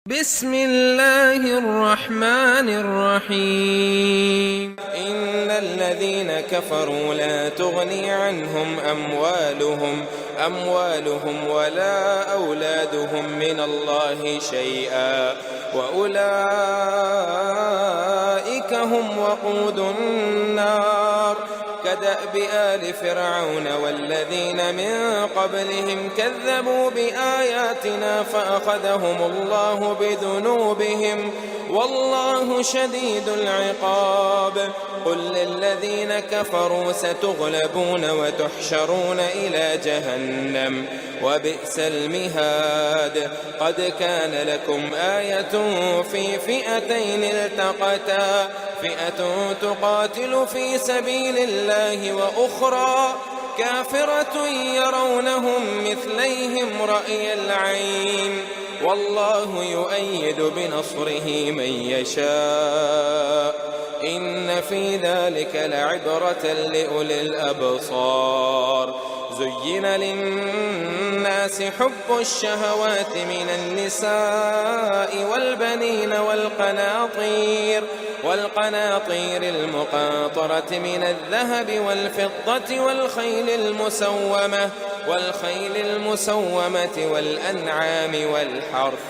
بسم الله الرحمن الرحيم إن الذين كفروا لا تغني عنهم أموالهم ولا أولادهم من الله شيئا وأولئك هم وقود النار كدأب آل فرعون والذين من قبلهم كذبوا بآياتنا فأخذهم الله بذنوبهم والله شديد العقاب قل للذين كفروا ستغلبون وتحشرون إلى جهنم وبئس المهاد قد كان لكم آية في فئتين التقتا فئة تقاتل في سبيل الله وأخرى كافرة يرونهم مثليهم رأي العين والله يؤيد بنصره من يشاء إن في ذلك لعبرة لأولي الأبصار زين للناس حب الشهوات من النساء والبنين والقناطير المقنطرة من الذهب والفضة والخيل المسومة والأنعام والحرث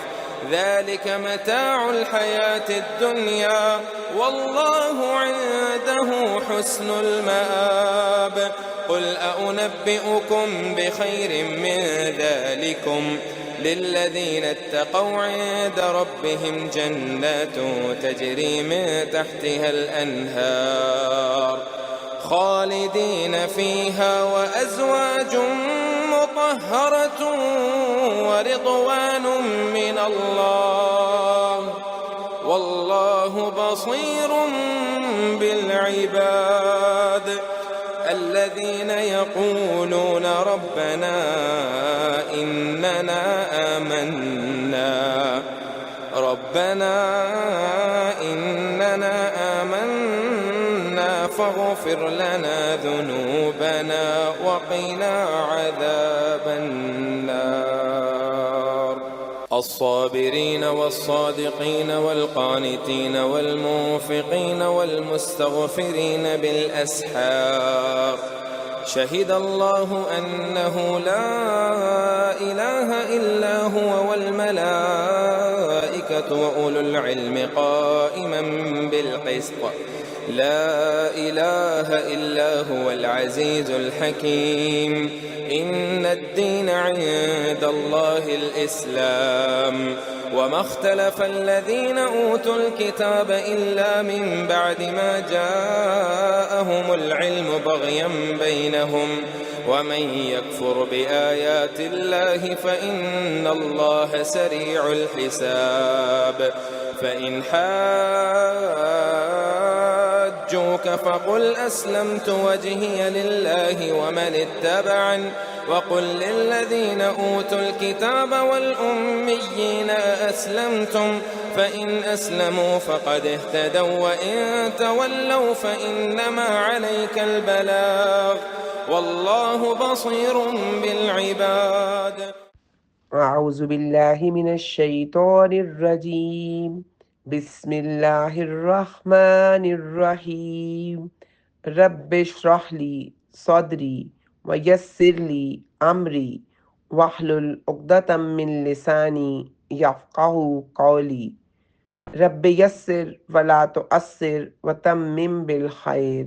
ذلك متاع الحياة الدنيا والله عنده حسن المآب قل أنبئكم بخير من ذلكم للذين اتقوا عند ربهم جنات تجري من تحتها الأنهار خالدين فيها وأزواج مطهرة ورضوان من الله والله بصير بالعباد الذين يقولون ربنا إننا آمنا فاغفر لنا ذنوبنا وقنا عذاب النار الصابرين والصادقين والقانتين والمنفقين والمستغفرين بالأسحار شهد الله أنه لا إله إلا هو والملائكة وأولو العلم قائما بالقسط لا إله إلا هو العزيز الحكيم إن الدين عند الله الإسلام وما اختلف الذين أوتوا الكتاب إلا من بعد ما جاءهم العلم بغيا بينهم ومن يكفر بآيات الله فإن الله سريع الحساب فإن حاجوك فقل أسلمت وجهي لله ومن اتبعني وقل للذين أوتوا الكتاب والأميين أسلمتم فإن أسلموا فقد اهتدوا وإن تولوا فإنما عليك البلاغ والله بصير بالعباد أعوذ بالله من الشيطان الرجيم بسم الله الرحمن الرحيم رب اشرح لي صدري ويسر لي أمري واحلل عقدة من لساني يفقه قولي رب يسر ولا تؤثر وتمم بالخير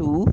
2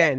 10।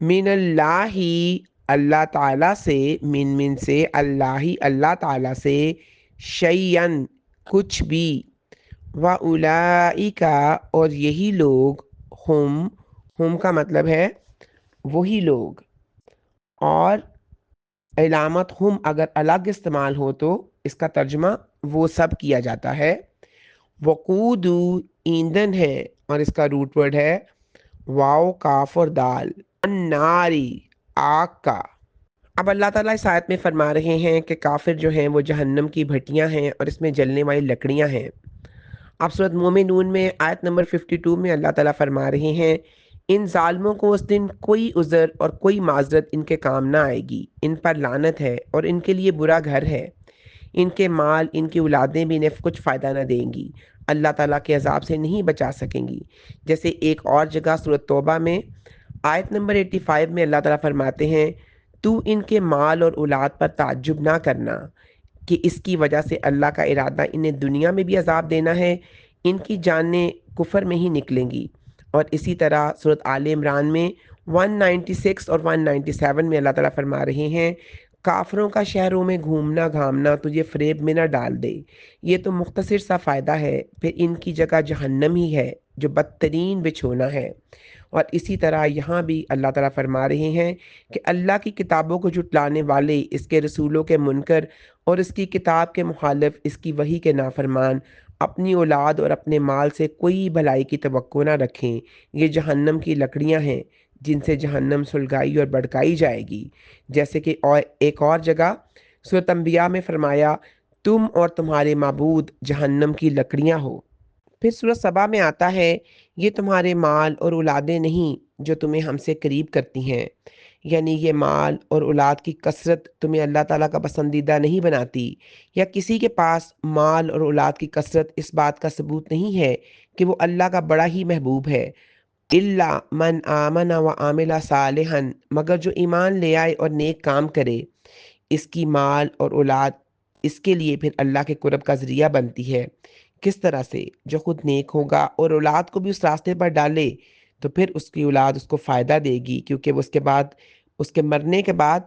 من اللہ اللہ تعالیٰ سے، من سے، اللہ تعالیٰ سے، شیئن کچھ بھی، وَأُولَئِکَ اور یہی لوگ، ہم کا مطلب ہے وہی لوگ، اور علامت ہم اگر الگ استعمال ہو تو اس کا ترجمہ وہ سب کیا جاتا ہے۔ وقود ایندھن ہے، اور اس کا روٹ ورڈ ہے واو کاف اور دال، الناری آگ کا۔ اب اللہ تعالیٰ اس آیت میں فرما رہے ہیں کہ کافر جو ہیں وہ جہنم کی بھٹیاں ہیں اور اس میں جلنے والی لکڑیاں ہیں۔ اب سورۃ مومنون میں آیت نمبر 52 میں اللہ تعالیٰ فرما رہے ہیں ان ظالموں کو اس دن کوئی عذر اور کوئی معذرت ان کے کام نہ آئے گی، ان پر لعنت ہے اور ان کے لیے برا گھر ہے، ان کے مال، ان کی اولادیں بھی انہیں کچھ فائدہ نہ دیں گی، اللہ تعالیٰ کے عذاب سے نہیں بچا سکیں گی۔ جیسے ایک اور جگہ سورۃ توبہ میں آیت نمبر 85 میں اللہ تعالیٰ فرماتے ہیں تو ان کے مال اور اولاد پر تعجب نہ کرنا کہ اس کی وجہ سے اللہ کا ارادہ انہیں دنیا میں بھی عذاب دینا ہے، ان کی جانیں کفر میں ہی نکلیں گی۔ اور اسی طرح سورۃ آل عمران میں 196 اور 197 میں اللہ تعالیٰ فرما رہے ہیں کافروں کا شہروں میں گھومنا گھامنا تجھے فریب میں نہ ڈال دے، یہ تو مختصر سا فائدہ ہے، پھر ان کی جگہ جہنم ہی ہے جو بدترین بچھونا ہے۔ اور اسی طرح یہاں بھی اللہ تعالیٰ فرما رہے ہیں کہ اللہ کی کتابوں کو جھٹلانے والے، اس کے رسولوں کے منکر اور اس کی کتاب کے مخالف، اس کی وحی کے نافرمان اپنی اولاد اور اپنے مال سے کوئی بھلائی کی توقع نہ رکھیں، یہ جہنم کی لکڑیاں ہیں جن سے جہنم سلگائی اور بھڑکائی جائے گی۔ جیسے کہ اور ایک اور جگہ سورۃ انبیاء میں فرمایا تم اور تمہارے معبود جہنم کی لکڑیاں ہو۔ پھر سورۃ سبا میں آتا ہے یہ تمہارے مال اور اولادیں نہیں جو تمہیں ہم سے قریب کرتی ہیں، یعنی یہ مال اور اولاد کی کثرت تمہیں اللہ تعالیٰ کا پسندیدہ نہیں بناتی، یا کسی کے پاس مال اور اولاد کی کثرت اس بات کا ثبوت نہیں ہے کہ وہ اللہ کا بڑا ہی محبوب ہے۔ الا من آمن و عامل صالحا مگر جو ایمان لے آئے اور نیک کام کرے، اس کی مال اور اولاد اس کے لیے پھر اللہ کے قرب کا ذریعہ بنتی ہے۔ کس طرح سے؟ جو خود نیک ہوگا اور اولاد کو بھی اس راستے پر ڈالے تو پھر اس کی اولاد اس کو فائدہ دے گی، کیونکہ وہ اس کے مرنے کے بعد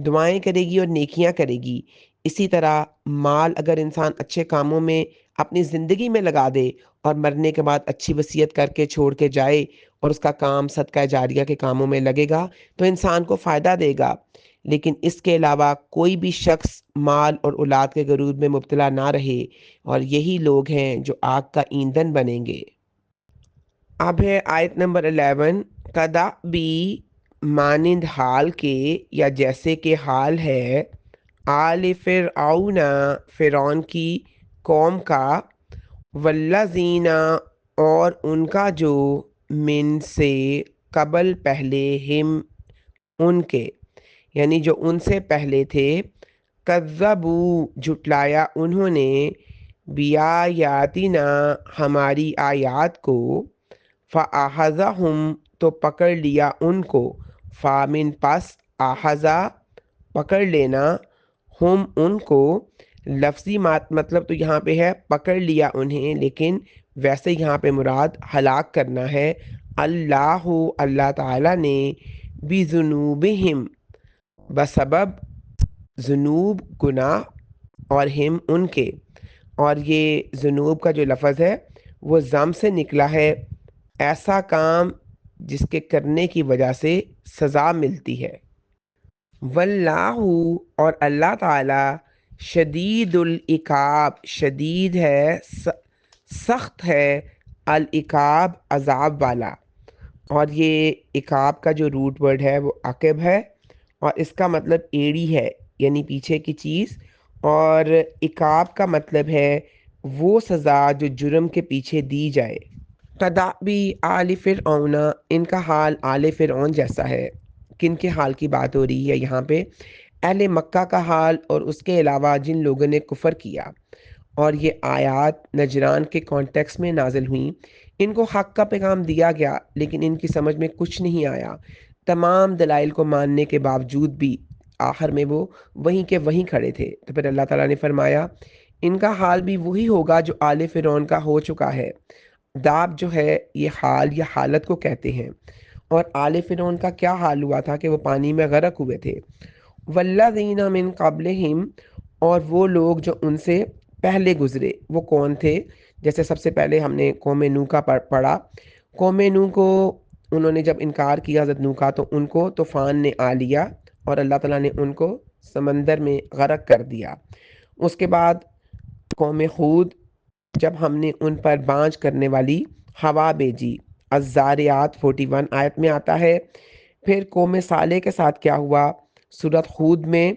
دعائیں کرے گی اور نیکیاں کرے گی۔ اسی طرح مال اگر انسان اچھے کاموں میں اپنی زندگی میں لگا دے اور مرنے کے بعد اچھی وصیت کر کے چھوڑ کے جائے اور اس کا کام صدقہ جاریہ کے کاموں میں لگے گا تو انسان کو فائدہ دے گا، لیکن اس کے علاوہ کوئی بھی شخص مال اور اولاد کے غرور میں مبتلا نہ رہے، اور یہی لوگ ہیں جو آگ کا ایندھن بنیں گے۔ اب ہے آیت نمبر 11 قدا بھی مانند حال کے یا جیسے کہ حال ہے آل فرعون فرعون کی قوم کا، والذین اور ان کا جو من سے قبل پہلے ہم ان کے، یعنی جو ان سے پہلے تھے، کذبو جھٹلایا انہوں نے، بیایاتنا ہماری آیات کو، فاخذہم تو پکڑ لیا ان کو، فامن پس آخذا پکڑ لینا، ہم ان کو، لفظی مطلب تو یہاں پہ ہے پکڑ لیا انہیں، لیکن ویسے یہاں پہ مراد ہلاک کرنا ہے۔ اللہ تعالیٰ نے بذنوبہم بسبب ذنوب گناہ، اور ہم ان کے، اور یہ ذنوب کا جو لفظ ہے وہ ضم سے نکلا ہے، ایسا کام جس کے کرنے کی وجہ سے سزا ملتی ہے۔ واللہ اور اللہ تعالیٰ شدید العقاب شدید ہے، سخت ہے، العقاب عذاب والا، اور یہ عقاب کا جو روٹ ورڈ ہے وہ عقب ہے، اور اس کا مطلب ایڑی ہے یعنی پیچھے کی چیز، اور عقاب کا مطلب ہے وہ سزا جو جرم کے پیچھے دی جائے۔ تدابی آل فرعون ان کا حال آل فرعون جیسا ہے۔ کن کے حال کی بات ہو رہی ہے یہاں پہ؟ اہل مکہ کا حال، اور اس کے علاوہ جن لوگوں نے کفر کیا، اور یہ آیات نجران کے کانٹیکس میں نازل ہوئیں، ان کو حق کا پیغام دیا گیا لیکن ان کی سمجھ میں کچھ نہیں آیا، تمام دلائل کو ماننے کے باوجود بھی آخر میں وہ وہیں کے وہیں کھڑے تھے۔ تو پھر اللہ تعالیٰ نے فرمایا ان کا حال بھی وہی ہوگا جو آل فرعون کا ہو چکا ہے۔ داب جو ہے یہ حال یا حالت کو کہتے ہیں، اور آل فرعون کا کیا حال ہوا تھا کہ وہ پانی میں غرق ہوئے تھے۔ والذین من قبلہم، اور وہ لوگ جو ان سے پہلے گزرے، وہ کون تھے؟ جیسے سب سے پہلے ہم نے قوم نوح کا پڑھا۔ قوم نوح کو انہوں نے جب انکار کیا حضرت نوح کا، تو ان کو طوفان نے آ لیا اور اللہ تعالیٰ نے ان کو سمندر میں غرق کر دیا۔ اس کے بعد قوم ہود، جب ہم نے ان پر بانجھ کرنے والی ہوا بھیجی، الزاریات 41 آیت میں آتا ہے۔ پھر قوم صالح کے ساتھ کیا ہوا؟ سورۃ ہود میں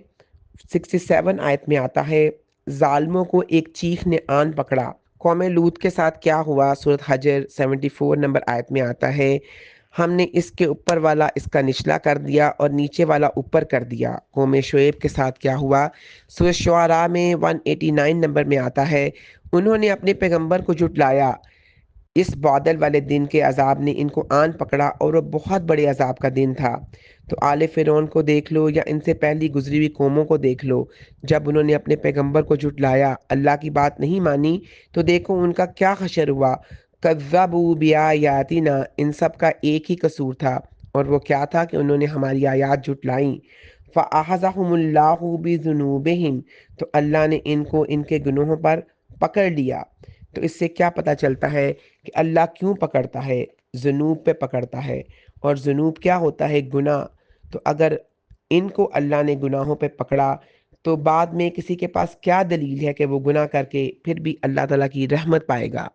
67 آیت میں آتا ہے، ظالموں کو ایک چیخ نے آن پکڑا۔ قوم لوط کے ساتھ کیا ہوا؟ سورۃ حجر 74 نمبر آیت میں آتا ہے، ہم نے اس کے اوپر والا اس کا نچلا کر دیا اور نیچے والا اوپر کر دیا۔ قوم شعیب کے ساتھ کیا ہوا؟ سورۃ شعراء میں 189 نمبر میں آتا ہے، انہوں نے اپنے پیغمبر کو جھٹلایا، اس بادل والے دن کے عذاب نے ان کو آن پکڑا اور وہ بہت بڑے عذاب کا دن تھا۔ تو آل فرعون کو دیکھ لو یا ان سے پہلی گزری ہوئی قوموں کو دیکھ لو، جب انہوں نے اپنے پیغمبر کو جھٹلایا، اللہ کی بات نہیں مانی، تو دیکھو ان کا کیا حشر ہوا۔ کذبوا بآیاتنا، ان سب کا ایک ہی قصور تھا، اور وہ کیا تھا کہ انہوں نے ہماری آیات جھٹلائیں۔ فأخذهم اللہ بذنوبہم، تو اللہ نے ان کو ان کے گناہوں پر پکڑ لیا۔ تو اس سے کیا پتہ چلتا ہے کہ اللہ کیوں پکڑتا ہے؟ ذنوب پہ پکڑتا ہے، اور ذنوب کیا ہوتا ہے؟ گناہ۔ تو اگر ان کو اللہ نے گناہوں پہ پکڑا، تو بعد میں کسی کے پاس کیا دلیل ہے کہ وہ گناہ کر کے پھر بھی اللہ تعالیٰ کی رحمت پائے گا؟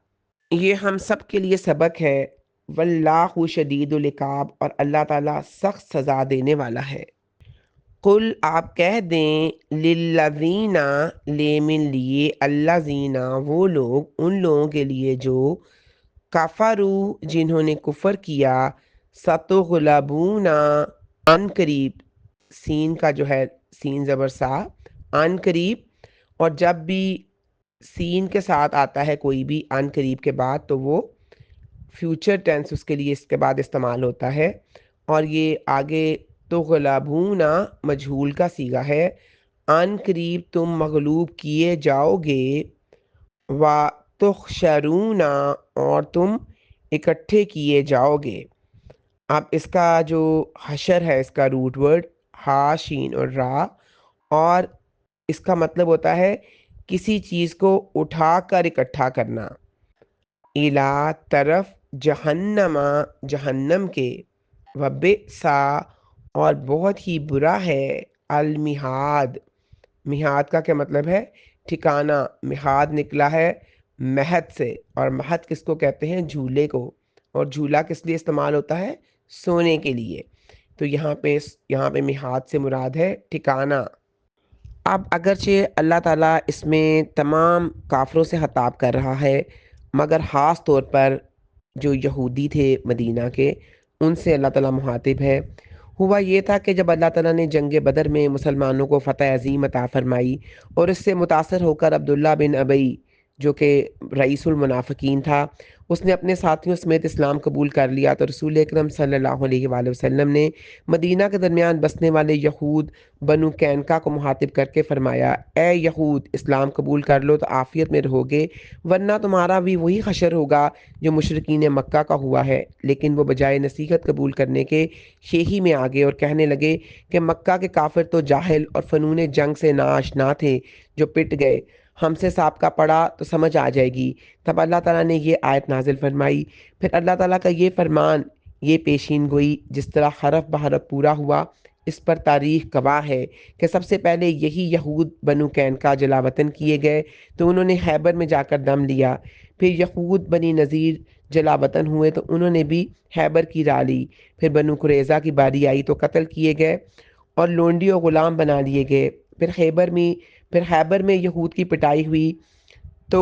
یہ ہم سب کے لیے سبق ہے۔ واللہ شدید العقاب، اور اللہ تعالیٰ سخت سزا دینے والا ہے۔ قل، آپ کہہ دیں، للذین، لیمن لیے، الذین وہ لوگ، ان لوگوں کے لیے جو کفروا جنہوں نے کفر کیا، ستغلبون ان قریب، سین کا جو ہے سین زبر سا، ان قریب، اور جب بھی سین کے ساتھ آتا ہے کوئی بھی ان قریب کے بعد، تو وہ فیوچر ٹینس اس کے لیے اس کے بعد استعمال ہوتا ہے، اور یہ آگے تغلبون مجہول کا صیغہ ہے، ان قریب تم مغلوب کیے جاؤ گے، و تحشرون، اور تم اکٹھے کیے جاؤ گے۔ اب اس کا جو حشر ہے، اس کا روٹ ورڈ ہا، شین اور را، اور اس کا مطلب ہوتا ہے کسی چیز کو اٹھا کر اکٹھا کرنا، الا طرف، جہنم، جہنم کے، وبئسا، اور بہت ہی برا ہے، المہاد، مہاد کا کیا مطلب ہے؟ ٹھکانہ، مہاد نکلا ہے مہد سے، اور مہد کس کو کہتے ہیں؟ جھولے کو، اور جھولا کس لیے استعمال ہوتا ہے؟ سونے کے لیے۔ تو یہاں پہ مہاد سے مراد ہے ٹھکانہ۔ اب اگرچہ اللہ تعالیٰ اس میں تمام کافروں سے خطاب کر رہا ہے، مگر خاص طور پر جو یہودی تھے مدینہ کے، ان سے اللہ تعالیٰ مخاطب ہے۔ ہوا یہ تھا کہ جب اللہ تعالیٰ نے جنگ بدر میں مسلمانوں کو فتح عظیم عطا فرمائی، اور اس سے متاثر ہو کر عبداللہ بن ابی، جو کہ رئیس المنافقین تھا، اس نے اپنے ساتھیوں سمیت اسلام قبول کر لیا، تو رسول اکرم صلی اللہ علیہ وآلہ وسلم نے مدینہ کے درمیان بسنے والے یہود بنو قینقاع کو مخاطب کر کے فرمایا، اے یہود، اسلام قبول کر لو تو عافیت میں رہو گے، ورنہ تمہارا بھی وہی حشر ہوگا جو مشرکین مکہ کا ہوا ہے۔ لیکن وہ بجائے نصیحت قبول کرنے کے شیہی میں آگے اور کہنے لگے کہ مکہ کے کافر تو جاہل اور فنون جنگ سے ناآشنا تھے جو پٹ گئے، ہم سے سابقہ پڑا تو سمجھ آ جائے گی۔ تب اللہ تعالیٰ نے یہ آیت نازل فرمائی۔ پھر اللہ تعالیٰ کا یہ فرمان، یہ پیشین گوئی، جس طرح حرف بحرف پورا ہوا، اس پر تاریخ گواہ ہے کہ سب سے پہلے یہی یہود بنو قینقاع جلا وطن کیے گئے، تو انہوں نے خیبر میں جا کر دم لیا۔ پھر یہود بنی نذیر جلا وطن ہوئے، تو انہوں نے بھی خیبر کی راہ لی۔ پھر بنو قریظہ کی باری آئی تو قتل کیے گئے اور لونڈی و غلام بنا لیے گئے۔ پھر خیبر میں یہود کی پٹائی ہوئی، تو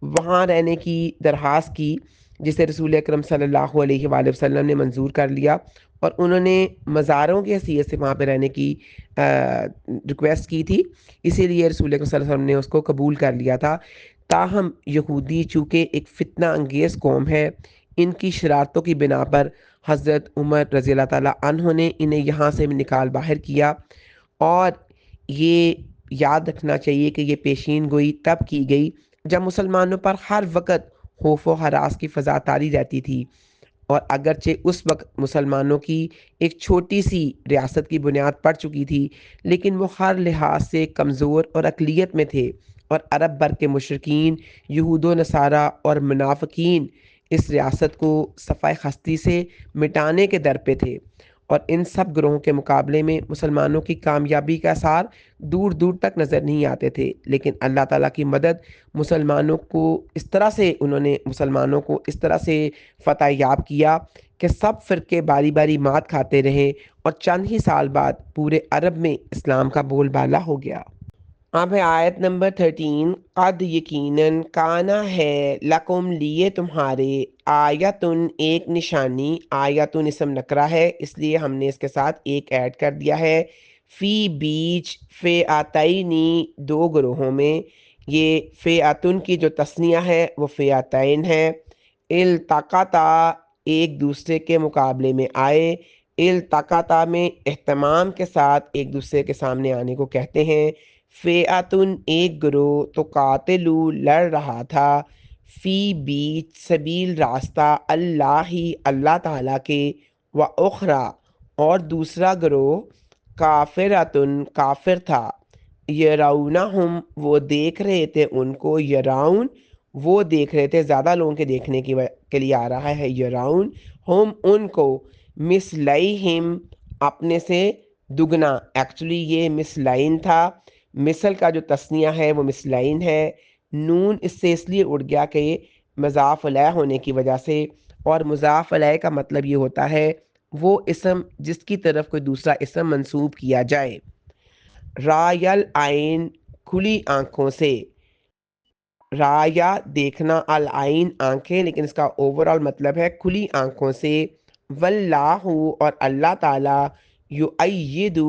وہاں رہنے کی درخواست کی، جسے رسول اکرم صلی اللہ علیہ وآلہ وسلم نے منظور کر لیا، اور انہوں نے مزاروں کی حیثیت سے وہاں پہ رہنے کی ریکویسٹ کی تھی، اسی لیے رسول اکرم صلی اللہ علیہ وسلم نے اس کو قبول کر لیا تھا۔ تاہم یہودی چونکہ ایک فتنہ انگیز قوم ہے، ان کی شرارتوں کی بنا پر حضرت عمر رضی اللہ تعالیٰ عنہ نے انہیں یہاں سے نکال باہر کیا، اور یہ یاد رکھنا چاہیے کہ یہ پیشین گوئی تب کی گئی جب مسلمانوں پر ہر وقت خوف و ہراس کی فضا طاری رہتی تھی۔ اور اگرچہ اس وقت مسلمانوں کی ایک چھوٹی سی ریاست کی بنیاد پڑ چکی تھی، لیکن وہ ہر لحاظ سے کمزور اور اقلیت میں تھے، اور عرب بر کے مشرکین، یہود و نصارہ اور منافقین اس ریاست کو صفائے خستی سے مٹانے کے در پہ تھے، اور ان سب گروہوں کے مقابلے میں مسلمانوں کی کامیابی کا اثار دور دور تک نظر نہیں آتے تھے۔ لیکن اللہ تعالیٰ کی مدد مسلمانوں کو اس طرح سے فتح یاب کیا کہ سب فرقے باری باری مات کھاتے رہے، اور چند ہی سال بعد پورے عرب میں اسلام کا بول بالا ہو گیا۔ اب ہے آیت نمبر 13، قد یقیناً کانا ہے لکم لیے تمہارے، آیتن ایک نشانی، آیتن اسم نکرہ ہے اس لیے ہم نے اس کے ساتھ ایک ایڈ کر دیا ہے، فی بیچ فئتینی دو گروہوں میں، یہ فئتن کی جو تثنیہ ہے وہ فئتین ہے، التقطا ایک دوسرے کے مقابلے میں آئے، التقطا میں اہتمام کے ساتھ ایک دوسرے کے سامنے آنے کو کہتے ہیں، فئتن ایک گروہ تو قاتلو لڑ رہا تھا، فی بیچ سبیل راستہ اللہ ہی اللہ تعالیٰ کے، و اخرى اور دوسرا گروہ کافرتن کافر تھا، یرونہم وہ دیکھ رہے تھے ان کو، یراؤن وہ دیکھ رہے تھے، زیادہ لوگوں کے دیکھنے کے لیے آ رہا ہے یراؤن، ہم ان کو، مثلیہم اپنے سے دگنا، ایکچولی یہ مثلین تھا، مثل کا جو تثنیہ ہے وہ مثلین ہے، نون اس سے اس لیے اڑ گیا کہ مضاف الیہ ہونے کی وجہ سے، اور مضاف الیہ کا مطلب یہ ہوتا ہے وہ اسم جس کی طرف کوئی دوسرا اسم منسوب کیا جائے۔ رایل عین کھلی آنکھوں سے، رایا دیکھنا، العین آنکھیں، لیکن اس کا اوورال مطلب ہے کھلی آنکھوں سے، واللہ اور اللہ تعالیٰ، یؤید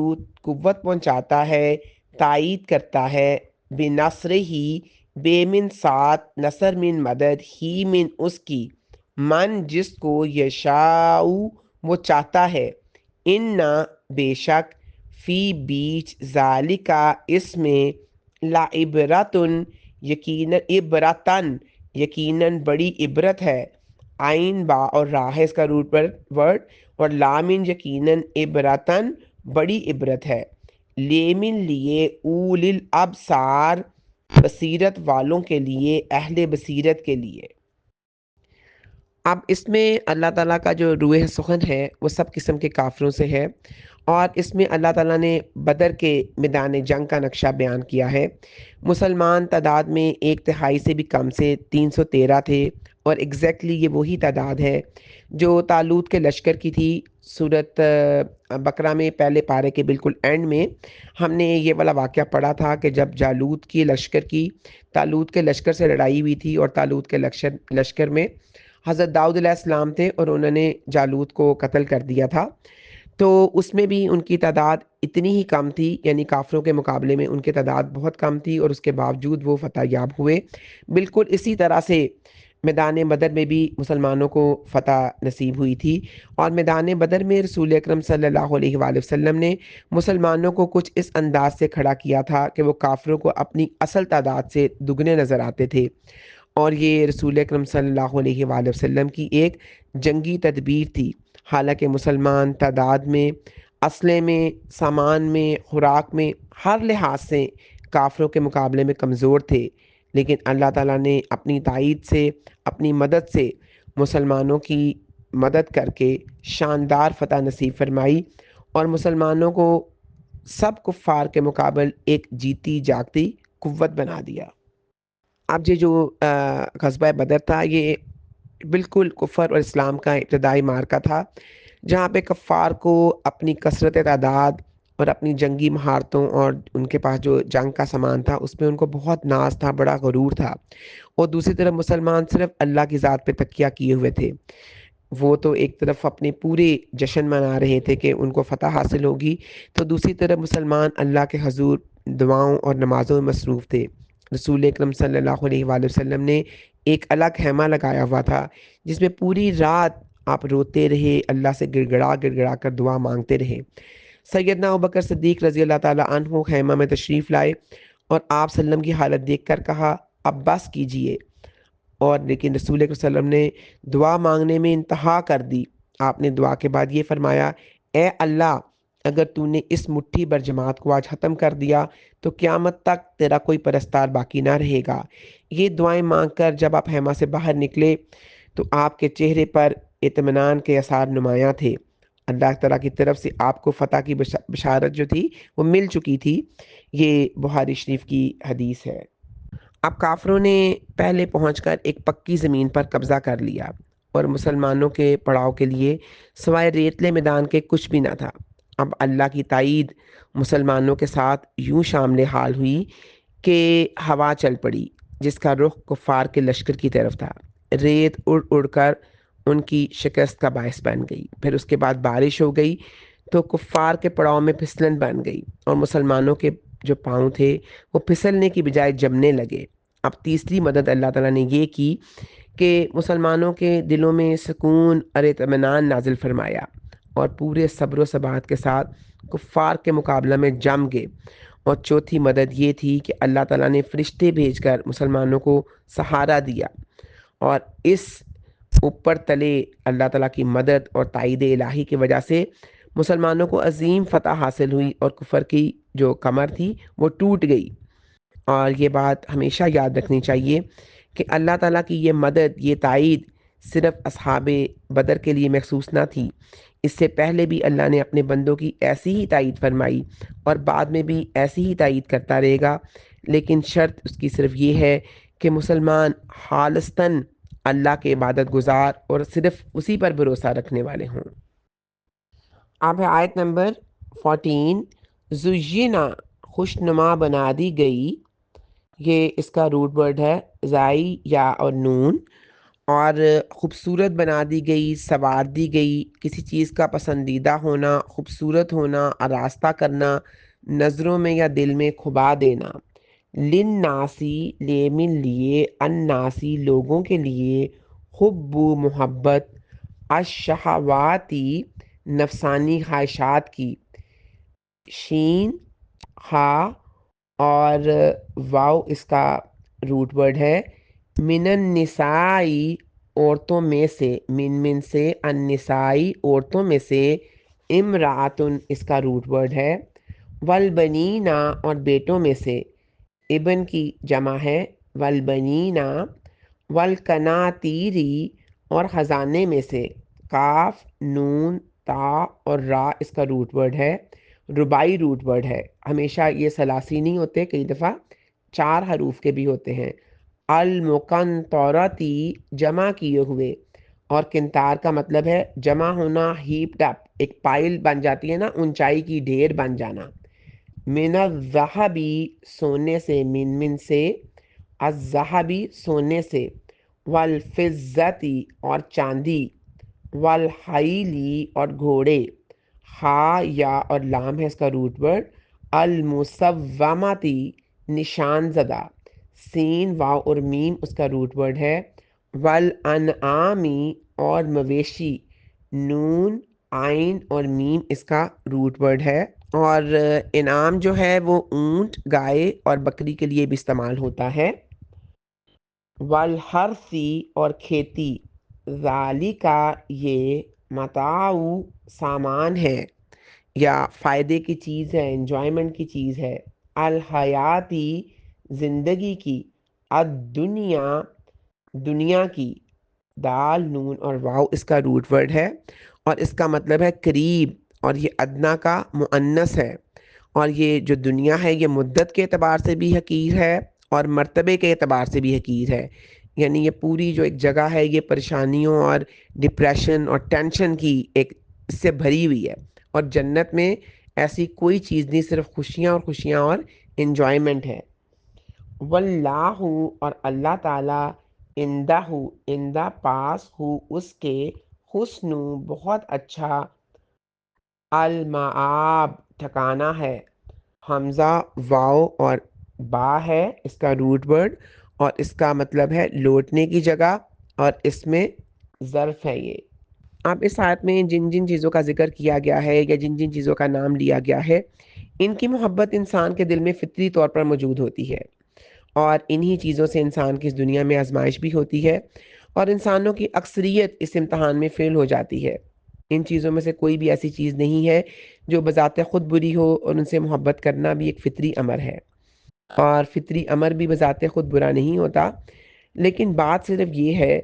قوت پہنچاتا ہے، تائید کرتا ہے، بنصر ہی بے من ساتھ، نصر من مدد، ہی من اس کی، من جس کو، یشاؤ وہ چاہتا ہے، انّا بے شک، فی بیچ ذالکا اس میں، لعبرتن یقیناً، عبرتن یقیناً بڑی عبرت ہے، عین با اور راہ ہے اس کا روٹ ورڈ، اور لامن یقیناً عبرتن بڑی عبرت ہے، لیمن لیے، اول الابصار بصیرت والوں کے لیے، اہل بصیرت کے لیے۔ اب اس میں اللہ تعالیٰ کا جو روح سخن ہے وہ سب قسم کے کافروں سے ہے، اور اس میں اللہ تعالیٰ نے بدر کے میدان جنگ کا نقشہ بیان کیا ہے۔ مسلمان تعداد میں 1/3 سے بھی کم سے 313 تھے، اور ایگزیکٹلی یہ وہی تعداد ہے جو طالوت کے لشکر کی تھی۔ سورۃ بقرہ میں پہلے پارے کے بالکل اینڈ میں ہم نے یہ والا واقعہ پڑھا تھا کہ جب جالوت کی لشکر کی طالوت کے لشکر سے لڑائی ہوئی تھی، اور طالوت کے لشکر میں حضرت داؤد علیہ السلام تھے، اور انہوں نے جالوت کو قتل کر دیا تھا، تو اس میں بھی ان کی تعداد اتنی ہی کم تھی، یعنی کافروں کے مقابلے میں ان کی تعداد بہت کم تھی، اور اس کے باوجود وہ فتح یاب ہوئے۔ بالکل اسی طرح سے میدان بدر میں بھی مسلمانوں کو فتح نصیب ہوئی تھی، اور میدان بدر میں رسول اکرم صلی اللہ علیہ وآلہ وسلم نے مسلمانوں کو کچھ اس انداز سے کھڑا کیا تھا کہ وہ کافروں کو اپنی اصل تعداد سے دگنے نظر آتے تھے، اور یہ رسول اکرم صلی اللہ علیہ وآلہ وسلم کی ایک جنگی تدبیر تھی۔ حالانکہ مسلمان تعداد میں، اسلحے میں، سامان میں، خوراک میں، ہر لحاظ سے کافروں کے مقابلے میں کمزور تھے، لیکن اللہ تعالیٰ نے اپنی تائید سے، اپنی مدد سے مسلمانوں کی مدد کر کے شاندار فتح نصیب فرمائی، اور مسلمانوں کو سب کفار کے مقابل ایک جیتی جاگتی قوت بنا دیا۔ اب یہ جو غزوہ بدر تھا یہ بالکل کفر اور اسلام کا ابتدائی معرکہ تھا، جہاں پہ کفار کو اپنی کثرت تعداد اور اپنی جنگی مہارتوں اور ان کے پاس جو جنگ کا سامان تھا اس میں ان کو بہت ناز تھا، بڑا غرور تھا، اور دوسری طرف مسلمان صرف اللہ کی ذات پہ تکیہ کیے ہوئے تھے۔ وہ تو ایک طرف اپنے پورے جشن منا رہے تھے کہ ان کو فتح حاصل ہوگی، تو دوسری طرف مسلمان اللہ کے حضور دعاؤں اور نمازوں میں مصروف تھے۔ رسول اکرم صلی اللہ علیہ وآلہ وسلم نے ایک الگ خیمہ لگایا ہوا تھا جس میں پوری رات آپ روتے رہے، اللہ سے گڑ گڑا کر دعا مانگتے رہے۔ سیدنا ابوبکر صدیق رضی اللہ تعالیٰ عنہ خیمہ میں تشریف لائے، اور آپ صلی اللہ علیہ وسلم کی حالت دیکھ کر کہا اب بس کیجئے، اور لیکن رسول اکرم صلی اللہ علیہ وسلم نے دعا مانگنے میں انتہا کر دی۔ آپ نے دعا کے بعد یہ فرمایا، اے اللہ، اگر تو نے اس مٹھی بھر جماعت کو آج ختم کر دیا تو قیامت تک تیرا کوئی پرستار باقی نہ رہے گا۔ یہ دعائیں مانگ کر جب آپ خیمہ سے باہر نکلے تو آپ کے چہرے پر اطمینان کے آثار نمایاں تھے۔ اللہ تعالیٰ کی طرف سے آپ کو فتح کی بشارت جو تھی وہ مل چکی تھی۔ یہ بخاری شریف کی حدیث ہے۔ اب کافروں نے پہلے پہنچ کر ایک پکی زمین پر قبضہ کر لیا اور مسلمانوں کے پڑاؤ کے لیے سوائے ریتلے میدان کے کچھ بھی نہ تھا۔ اب اللہ کی تائید مسلمانوں کے ساتھ یوں شامل حال ہوئی کہ ہوا چل پڑی جس کا رخ کفار کے لشکر کی طرف تھا۔ ریت اڑ اڑ کر ان کی شکست کا باعث بن گئی۔ پھر اس کے بعد بارش ہو گئی تو کفار کے پڑاؤ میں پھسلن بن گئی اور مسلمانوں کے جو پاؤں تھے وہ پھسلنے کی بجائے جمنے لگے۔ اب تیسری مدد اللہ تعالیٰ نے یہ کی کہ مسلمانوں کے دلوں میں سکون اور اطمینان نازل فرمایا اور پورے صبر و ثبات کے ساتھ کفار کے مقابلہ میں جم گئے۔ اور چوتھی مدد یہ تھی کہ اللہ تعالیٰ نے فرشتے بھیج کر مسلمانوں کو سہارا دیا، اور اس اوپر تلے اللہ تعالیٰ کی مدد اور تائید الہی کی وجہ سے مسلمانوں کو عظیم فتح حاصل ہوئی اور کفر کی جو کمر تھی وہ ٹوٹ گئی۔ اور یہ بات ہمیشہ یاد رکھنی چاہیے کہ اللہ تعالیٰ کی یہ مدد، یہ تائید صرف اصحاب بدر کے لیے مخصوص نہ تھی۔ اس سے پہلے بھی اللہ نے اپنے بندوں کی ایسی ہی تائید فرمائی اور بعد میں بھی ایسی ہی تائید کرتا رہے گا، لیکن شرط اس کی صرف یہ ہے کہ مسلمان خالصتاً اللہ کے عبادت گزار اور صرف اسی پر بھروسہ رکھنے والے ہوں۔ اب ہے آیت نمبر 14، زینا، خوشنما بنا دی گئی۔ یہ اس کا روٹ ورڈ ہے زائی یا اور نون، اور خوبصورت بنا دی گئی، سنوار دی گئی، کسی چیز کا پسندیدہ ہونا، خوبصورت ہونا، آراستہ کرنا، نظروں میں یا دل میں کھبا دینا۔ للناسی، لیمن لیے، الناسی لوگوں کے لیے، حب محبت، الشہواتی نفسانی خواہشات کی، شین خا اور واو اس کا روٹ ورڈ ہے، من النسائی عورتوں میں سے، من سے، النسائی عورتوں میں سے، امراتن اس کا روٹ ورڈ ہے، والبنینا اور بیٹوں میں سے، ابن کی جمع ہے والبنینا، والقناطیری اور خزانے میں سے، کاف، نون، تا اور را اس کا روٹ ورڈ ہے، ربائی روٹ ورڈ ہے۔ ہمیشہ یہ ثلاثی نہیں ہوتے، کئی دفعہ 4 حروف کے بھی ہوتے ہیں۔ المقنطرتی جمع کیے ہوئے، اور کنتار کا مطلب ہے جمع ہونا، ہیپڈ اپ، ایک پائل بن جاتی ہے نا، اونچائی کی ڈھیر بن جانا۔ من الذہبی سونے سے، من سے، الذہبی سونے سے، والفضتی اور چاندی، والخیلی اور گھوڑے، خا یا اور لام ہے اس کا روٹ ورڈ، المصومتی نشان زدہ، سین واو اور میم اس کا روٹ ورڈ ہے، والانعامی اور مویشی، نون، عین اور میم اس کا روٹ ورڈ ہے۔ اور انعام جو ہے وہ اونٹ، گائے اور بکری کے لیے بھی استعمال ہوتا ہے۔ والحرثی اور کھیتی، ذالکا یہ، متاع سامان ہے یا فائدے کی چیز ہے، انجوائمنٹ کی چیز ہے، الحیاتی زندگی کی، الدنیا دنیا کی، دال، نون اور واو اس کا روٹ ورڈ ہے، اور اس کا مطلب ہے قریب، اور یہ ادنا کا مؤنث ہے، اور یہ جو دنیا ہے یہ مدت کے اعتبار سے بھی حقیر ہے اور مرتبے کے اعتبار سے بھی حقیر ہے۔ یعنی یہ پوری جو ایک جگہ ہے یہ پریشانیوں اور ڈپریشن اور ٹینشن کی ایک اس سے بھری ہوئی ہے، اور جنت میں ایسی کوئی چیز نہیں، صرف خوشیاں اور خوشیاں اور انجوائمنٹ ہے۔ واللہ اور اللہ تعالیٰ، اندہ پاس ہو اس کے، حسن بہت اچھا، المآب ٹھکانہ ہے، حمزہ، واو اور با ہے اس کا روٹ ورڈ، اور اس کا مطلب ہے لوٹنے کی جگہ، اور اس میں ظرف ہے یہ۔ اب اس آیت میں جن جن چیزوں کا ذکر کیا گیا ہے یا جن جن چیزوں کا نام لیا گیا ہے، ان کی محبت انسان کے دل میں فطری طور پر موجود ہوتی ہے، اور انہی چیزوں سے انسان کی اس دنیا میں آزمائش بھی ہوتی ہے اور انسانوں کی اکثریت اس امتحان میں فیل ہو جاتی ہے۔ ان چیزوں میں سے کوئی بھی ایسی چیز نہیں ہے جو بذات خود بری ہو، اور ان سے محبت کرنا بھی ایک فطری امر ہے، اور فطری امر بھی بذات خود برا نہیں ہوتا۔ لیکن بات صرف یہ ہے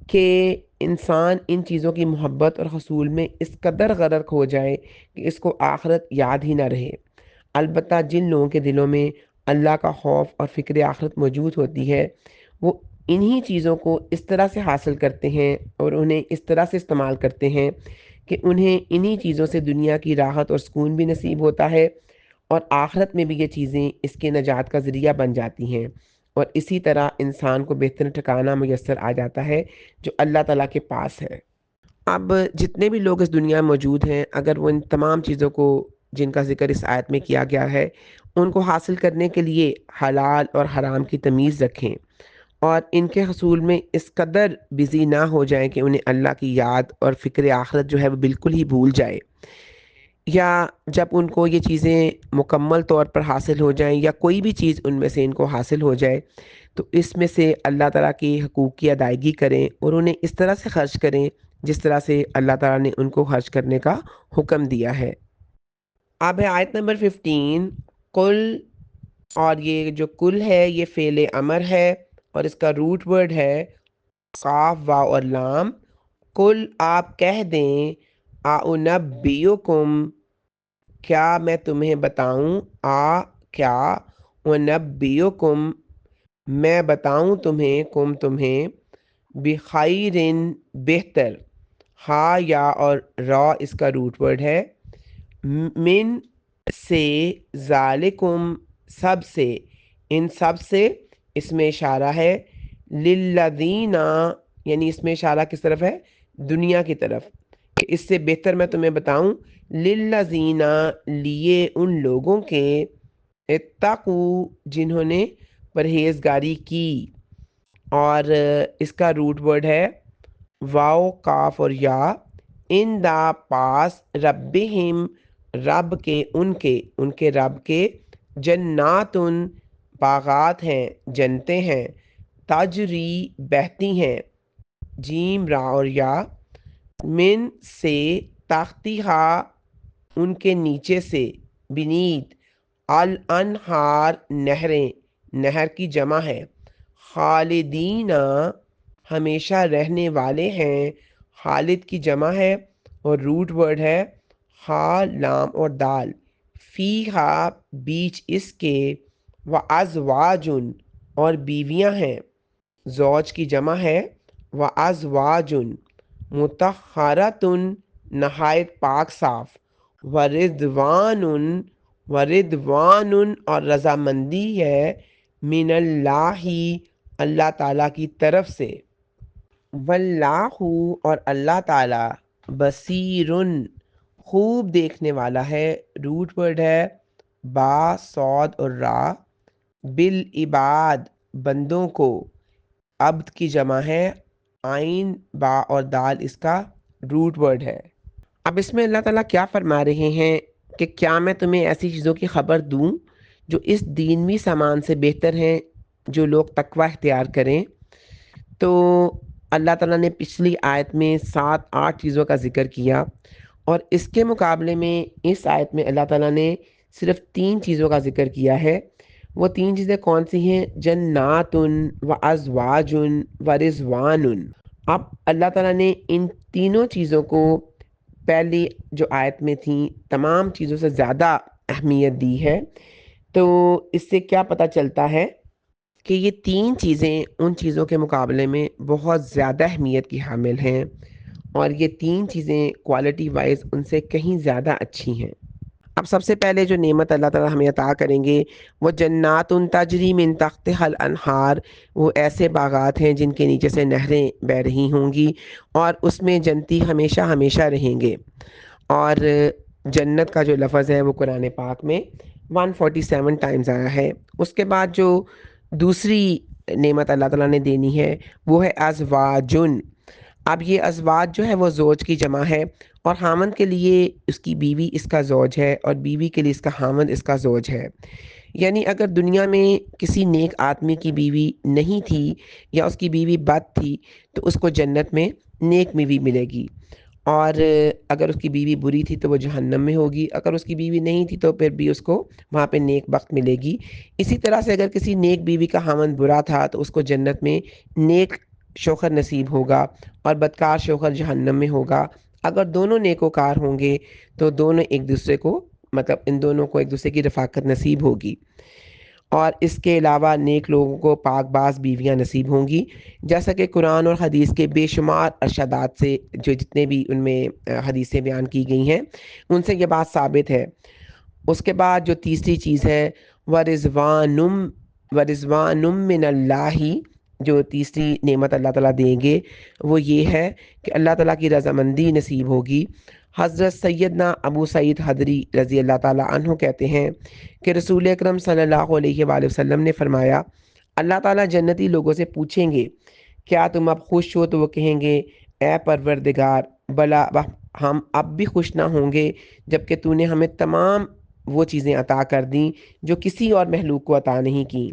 کہ انسان ان چیزوں کی محبت اور حصول میں اس قدر غرق ہو جائے کہ اس کو آخرت یاد ہی نہ رہے۔ البتہ جن لوگوں کے دلوں میں اللہ کا خوف اور فکر آخرت موجود ہوتی ہے، وہ انہی چیزوں کو اس طرح سے حاصل کرتے ہیں اور انہیں اس طرح سے استعمال کرتے ہیں کہ انہیں انہی چیزوں سے دنیا کی راحت اور سکون بھی نصیب ہوتا ہے، اور آخرت میں بھی یہ چیزیں اس کے نجات کا ذریعہ بن جاتی ہیں، اور اسی طرح انسان کو بہتر ٹھکانہ میسر آ جاتا ہے جو اللہ تعالیٰ کے پاس ہے۔ اب جتنے بھی لوگ اس دنیا میں موجود ہیں، اگر وہ ان تمام چیزوں کو جن کا ذکر اس آیت میں کیا گیا ہے ان کو حاصل کرنے کے لیے حلال اور حرام کی تمیز رکھیں، اور ان کے حصول میں اس قدر بزی نہ ہو جائیں کہ انہیں اللہ کی یاد اور فکر آخرت جو ہے وہ بالکل ہی بھول جائے، یا جب ان کو یہ چیزیں مکمل طور پر حاصل ہو جائیں یا کوئی بھی چیز ان میں سے ان کو حاصل ہو جائے تو اس میں سے اللہ تعالیٰ کے حقوق کی ادائیگی کریں اور انہیں اس طرح سے خرچ کریں جس طرح سے اللہ تعالیٰ نے ان کو خرچ کرنے کا حکم دیا ہے۔ اب ہے آیت نمبر 15، قل، اور یہ جو کل ہے یہ فعل امر ہے اور اس کا روٹ ورڈ ہے قاف واو اور لام۔ کل، آپ کہہ دیں، اُنبئکم، کیا میں تمہیں بتاؤں، کیا، اُنبئکم، میں بتاؤں تمہیں، تمہیں، بخیرن، بہتر، ہا یا اور را اس کا روٹ ورڈ ہے، من، سے، ذالکم، سب سے، ان سب سے، اس میں اشارہ ہے، للذین، یعنی اس میں اشارہ کس طرف ہے؟ دنیا کی طرف، کہ اس سے بہتر میں تمہیں بتاؤں، للذین، لیے ان لوگوں کے، اتقو، جنہوں نے پرہیزگاری کی، اور اس کا روٹ ورڈ ہے واو کاف اور یا، ان دا پاس، ربہم، رب کے، ان کے رب کے، جناتن، باغات ہیں، جنتیں ہیں، تجری، بہتی ہیں، جیم را اور یا، من، سے، تحتہا، ان کے نیچے سے، بنیت، الانہار، نہریں، نہر کی جمع ہے، خالدین، ہمیشہ رہنے والے ہیں، خالد کی جمع ہے اور روٹ ورڈ ہے خا، لام اور دال، فیہا، بیچ اس کے، وازواجن، اور بیویاں ہیں، زوج کی جمع ہے، وازواجن، مطہراتن، نہایت پاک صاف، ورضوان، اور رضامندی ہے، من اللہ، اللہ تعالیٰ کی طرف سے، واللہ، اور اللہ تعالیٰ، بصیر، خوب دیکھنے والا ہے، روٹ ورڈ ہے با، صاد اور را، بالعباد، بندوں کو، عبد کی جمع ہے، عین، با اور دال اس کا روٹ ورڈ ہے۔ اب اس میں اللہ تعالیٰ کیا فرما رہے ہیں کہ کیا میں تمہیں ایسی چیزوں کی خبر دوں جو اس دینوی سامان سے بہتر ہیں جو لوگ تقوی اختیار کریں؟ تو اللہ تعالیٰ نے پچھلی آیت میں 7-8 چیزوں کا ذکر کیا، اور اس کے مقابلے میں اس آیت میں اللہ تعالیٰ نے صرف 3 چیزوں کا ذکر کیا ہے۔ وہ 3 چیزیں کون سی ہیں؟ جناتن، و ازواجن، و رضوان۔ اب اللہ تعالیٰ نے ان تینوں چیزوں کو پہلی جو آیت میں تھیں تمام چیزوں سے زیادہ اہمیت دی ہے۔ تو اس سے کیا پتہ چلتا ہے کہ یہ 3 چیزیں ان چیزوں کے مقابلے میں بہت زیادہ اہمیت کی حامل ہیں، اور یہ 3 چیزیں کوالٹی وائز ان سے کہیں زیادہ اچھی ہیں۔ اب سب سے پہلے جو نعمت اللہ تعالیٰ ہمیں عطا کریں گے وہ جنات تجری من تحتہا الانہار، وہ ایسے باغات ہیں جن کے نیچے سے نہریں بہہ رہی ہوں گی، اور اس میں جنتی ہمیشہ ہمیشہ رہیں گے۔ اور جنت کا جو لفظ ہے وہ قرآن پاک میں 147 ٹائمز آیا ہے۔ اس کے بعد جو دوسری نعمت اللہ تعالیٰ نے دینی ہے وہ ہے ازواجن۔ اب یہ ازواج جو ہے وہ زوج کی جمع ہے، اور خامند کے لیے اس کی بیوی اس کا زوج ہے، اور بیوی کے لیے اس کا خامند اس کا زوج ہے۔ یعنی اگر دنیا میں کسی نیک آدمی کی بیوی نہیں تھی یا اس کی بیوی بد تھی تو اس کو جنت میں نیک بیوی ملے گی، اور اگر اس کی بیوی بری تھی تو وہ جہنم میں ہوگی، اگر اس کی بیوی نہیں تھی تو پھر بھی اس کو وہاں پہ نیک بخت ملے گی۔ اسی طرح سے اگر کسی نیک بیوی کا خاوند برا تھا تو اس کو جنت میں نیک شوہر نصیب ہوگا اور بدکار شوہر جہنم میں ہوگا۔ اگر دونوں نیکوکار ہوں گے تو دونوں ایک دوسرے کو مطلب ان دونوں کو ایک دوسرے کی رفاقت نصیب ہوگی، اور اس کے علاوہ نیک لوگوں کو پاک باز بیویاں نصیب ہوں گی، جیسا کہ قرآن اور حدیث کے بے شمار ارشادات سے جو جتنے بھی ان میں حدیثیں بیان کی گئی ہیں ان سے یہ بات ثابت ہے۔ اس کے بعد جو تیسری چیز ہے ورضوانم ورضوانم من اللہ، جو تیسری نعمت اللہ تعالیٰ دیں گے وہ یہ ہے کہ اللہ تعالیٰ کی رضامندی نصیب ہوگی۔ حضرت سیدنا ابو سعید خدری رضی اللہ تعالیٰ عنہ کہتے ہیں کہ رسول اکرم صلی اللہ علیہ وآلہ وسلم نے فرمایا، اللہ تعالیٰ جنتی لوگوں سے پوچھیں گے کیا تم اب خوش ہو، تو وہ کہیں گے اے پروردگار بلا ہم اب بھی خوش نہ ہوں گے جبکہ تو نے ہمیں تمام وہ چیزیں عطا کر دیں جو کسی اور مخلوق کو عطا نہیں کی۔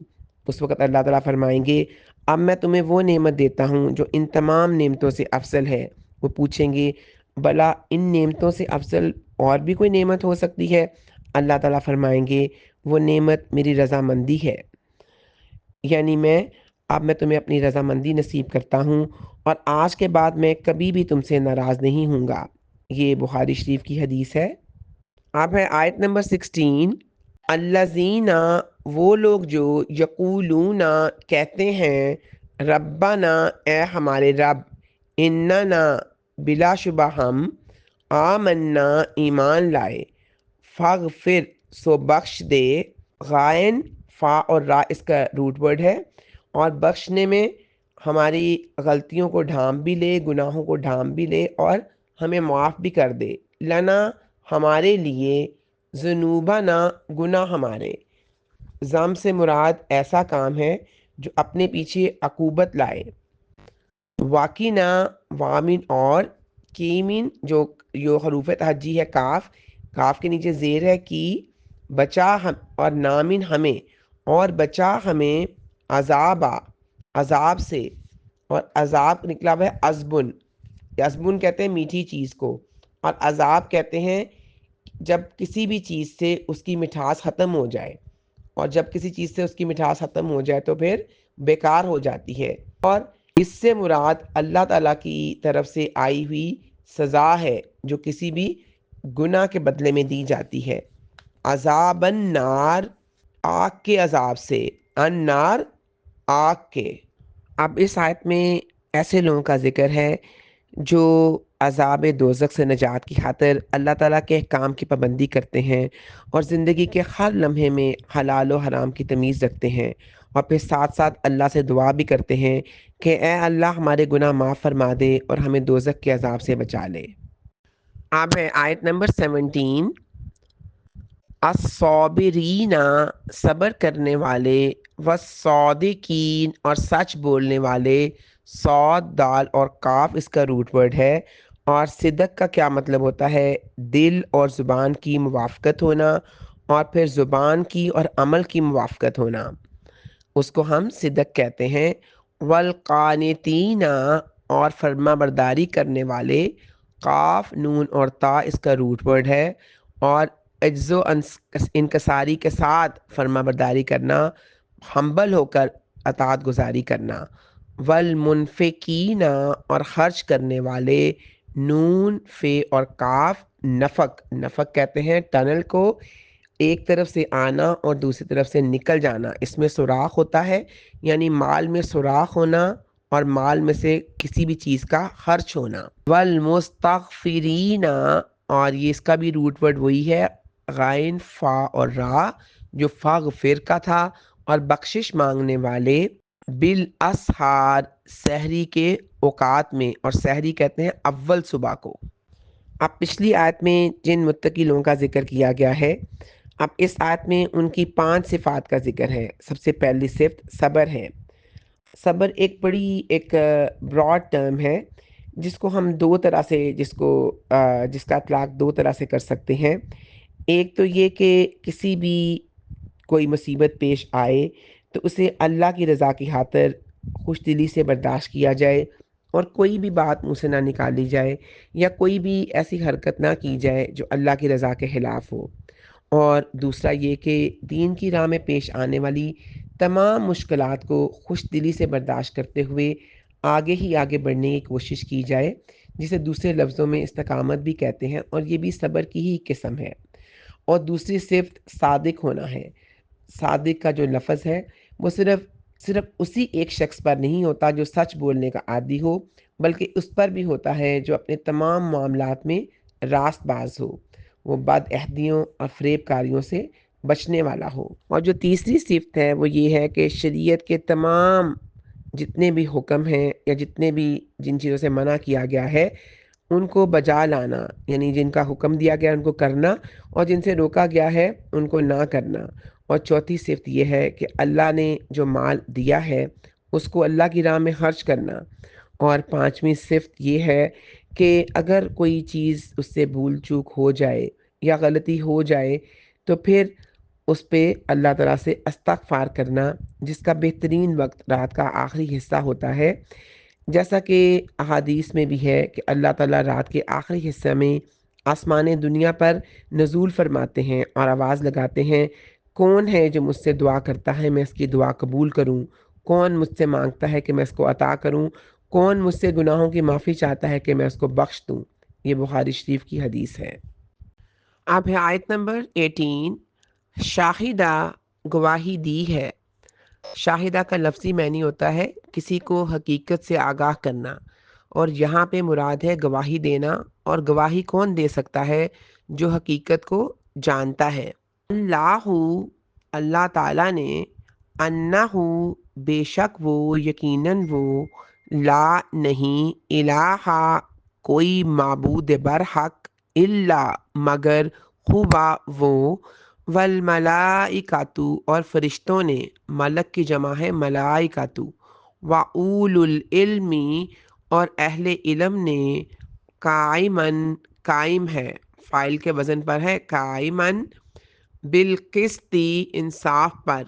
اس وقت اللہ تعالیٰ فرمائیں گے اب میں تمہیں وہ نعمت دیتا ہوں جو ان تمام نعمتوں سے افضل ہے۔ وہ پوچھیں گے بلا ان نعمتوں سے افضل اور بھی کوئی نعمت ہو سکتی ہے؟ اللہ تعالیٰ فرمائیں گے وہ نعمت میری رضامندی ہے، یعنی اب میں تمہیں اپنی رضامندی نصیب کرتا ہوں اور آج کے بعد میں کبھی بھی تم سے ناراض نہیں ہوں گا۔ یہ بخاری شریف کی حدیث ہے۔ اب ہے آیت نمبر 16، الذین وہ لوگ جو یقولون کہتے ہیں ربنا اے ہمارے رب، اننا بلا شبہ ہم، آمنا ایمان لائے، فاغفر سو بخش دے، غائن فا اور را اس کا روٹ ورڈ ہے، اور بخشنے میں ہماری غلطیوں کو ڈھانپ بھی لے، گناہوں کو ڈھانپ بھی لے اور ہمیں معاف بھی کر دے، لنا ہمارے لیے، ذنوبنا گناہ ہمارے۔ ذم سے مراد ایسا کام ہے جو اپنے پیچھے عقوبت لائے۔ واقعنا وامن اور کیمن جو حروف تہجی ہے کاف، کاف کے نیچے زیر ہے کی، بچا ہم اور نامن ہمیں، اور بچا ہمیں عذاب سے، اور عذاب نکلا ہوا ہے عذبن، عذبن کہتے ہیں میٹھی چیز کو، اور عذاب کہتے ہیں جب کسی بھی چیز سے اس کی مٹھاس ختم ہو جائے، اور جب کسی چیز سے اس کی مٹھاس ختم ہو جائے تو پھر بیکار ہو جاتی ہے، اور اس سے مراد اللہ تعالیٰ کی طرف سے آئی ہوئی سزا ہے جو کسی بھی گناہ کے بدلے میں دی جاتی ہے۔ عذاب النار آگ کے عذاب سے، النار آگ کے۔ اب اس آیت میں ایسے لوگوں کا ذکر ہے جو عذاب دوزخ سے نجات کی خاطر اللہ تعالیٰ کے احکام کی پابندی کرتے ہیں اور زندگی کے ہر لمحے میں حلال و حرام کی تمیز رکھتے ہیں، اور پھر ساتھ ساتھ اللہ سے دعا بھی کرتے ہیں کہ اے اللہ ہمارے گناہ معاف فرما دے اور ہمیں دوزخ کے عذاب سے بچا لے۔ اب ہے آیت نمبر 17، الصابرین صبر کرنے والے، والصادقین اور سچ بولنے والے، صاد دال اور کاف اس کا روٹ ورڈ ہے، اور صدق کا کیا مطلب ہوتا ہے؟ دل اور زبان کی موافقت ہونا، اور پھر زبان کی اور عمل کی موافقت ہونا، اس کو ہم صدق کہتے ہیں۔ والقانتین اور فرما برداری کرنے والے، قاف نون اور تا اس کا روٹ ورڈ ہے، اور عجز و انکساری کے ساتھ فرما برداری کرنا، ہمبل ہو کر اطاعت گزاری کرنا۔ والمنفقین اور خرچ کرنے والے، نون فے اور کاف، نفق کہتے ہیں ٹنل کو، ایک طرف سے آنا اور دوسری طرف سے نکل جانا، اس میں سوراخ ہوتا ہے، یعنی مال میں سوراخ ہونا اور مال میں سے کسی بھی چیز کا خرچ ہونا۔ والمستغفرین اور یہ اس کا بھی روٹ ورڈ وہی ہے، غائن فا اور را جو فاغفر کا تھا، اور بخشش مانگنے والے، بالاسحار سحری کے اوقات میں، اور سحری کہتے ہیں اول صبح کو۔ اب پچھلی آیت میں جن متقی لوگوں کا ذکر کیا گیا ہے، اب اس آیت میں ان کی 5 صفات کا ذکر ہے۔ سب سے پہلی صفت صبر ہے۔ صبر ایک بڑی براڈ ٹرم ہے جس کو ہم دو طرح سے جس کا اطلاق دو طرح سے کر سکتے ہیں۔ ایک تو یہ کہ کسی بھی کوئی مصیبت پیش آئے تو اسے اللہ کی رضا کی خاطر خوش دلی سے برداشت کیا جائے اور کوئی بھی بات منہ سے نہ نکالی جائے یا کوئی بھی ایسی حرکت نہ کی جائے جو اللہ کی رضا کے خلاف ہو۔ اور دوسرا یہ کہ دین کی راہ میں پیش آنے والی تمام مشکلات کو خوش دلی سے برداشت کرتے ہوئے آگے ہی آگے بڑھنے کی کوشش کی جائے، جسے دوسرے لفظوں میں استقامت بھی کہتے ہیں، اور یہ بھی صبر کی ہی قسم ہے۔ اور دوسری صفت صادق ہونا ہے۔ صادق کا جو لفظ ہے وہ صرف اسی ایک شخص پر نہیں ہوتا جو سچ بولنے کا عادی ہو، بلکہ اس پر بھی ہوتا ہے جو اپنے تمام معاملات میں راست باز ہو، وہ بد عہدیوں اور فریب کاریوں سے بچنے والا ہو۔ اور جو تیسری صفت ہے وہ یہ ہے کہ شریعت کے تمام جتنے بھی حکم ہیں یا جن چیزوں سے منع کیا گیا ہے ان کو بجا لانا، یعنی جن کا حکم دیا گیا ان کو کرنا اور جن سے روکا گیا ہے ان کو نہ کرنا۔ اور چوتھی صفت یہ ہے کہ اللہ نے جو مال دیا ہے اس کو اللہ کی راہ میں خرچ کرنا۔ اور پانچویں صفت یہ ہے کہ اگر کوئی چیز اس سے بھول چوک ہو جائے یا غلطی ہو جائے تو پھر اس پہ اللہ تعالیٰ سے استغفار کرنا، جس کا بہترین وقت رات کا آخری حصہ ہوتا ہے، جیسا کہ احادیث میں بھی ہے کہ اللہ تعالیٰ رات کے آخری حصے میں آسمان دنیا پر نزول فرماتے ہیں اور آواز لگاتے ہیں، کون ہے جو مجھ سے دعا کرتا ہے میں اس کی دعا قبول کروں، کون مجھ سے مانگتا ہے کہ میں اس کو عطا کروں، کون مجھ سے گناہوں کی معافی چاہتا ہے کہ میں اس کو بخش دوں۔ یہ بخاری شریف کی حدیث ہے۔ اب ہے آیت نمبر 18، شاہدہ گواہی دی ہے۔ شاہدہ کا لفظی معنی ہوتا ہے کسی کو حقیقت سے آگاہ کرنا، اور یہاں پہ مراد ہے گواہی دینا، اور گواہی کون دے سکتا ہے؟ جو حقیقت کو جانتا ہے۔ اللہ، اللہ تعالیٰ نے، انہو، بے شک وہ، یقیناً وہ، لا نہیں، الہ، کوئی معبود برحق، الا مگر، ہوا وہ، والملائکۃ اور فرشتوں نے، ملک کی جمع ہے ملائکۃ، واولو العلم اور اہل علم نے، قائمن قائم ہے، فاعل کے وزن پر ہے قائمن، بالقسط انصاف پر،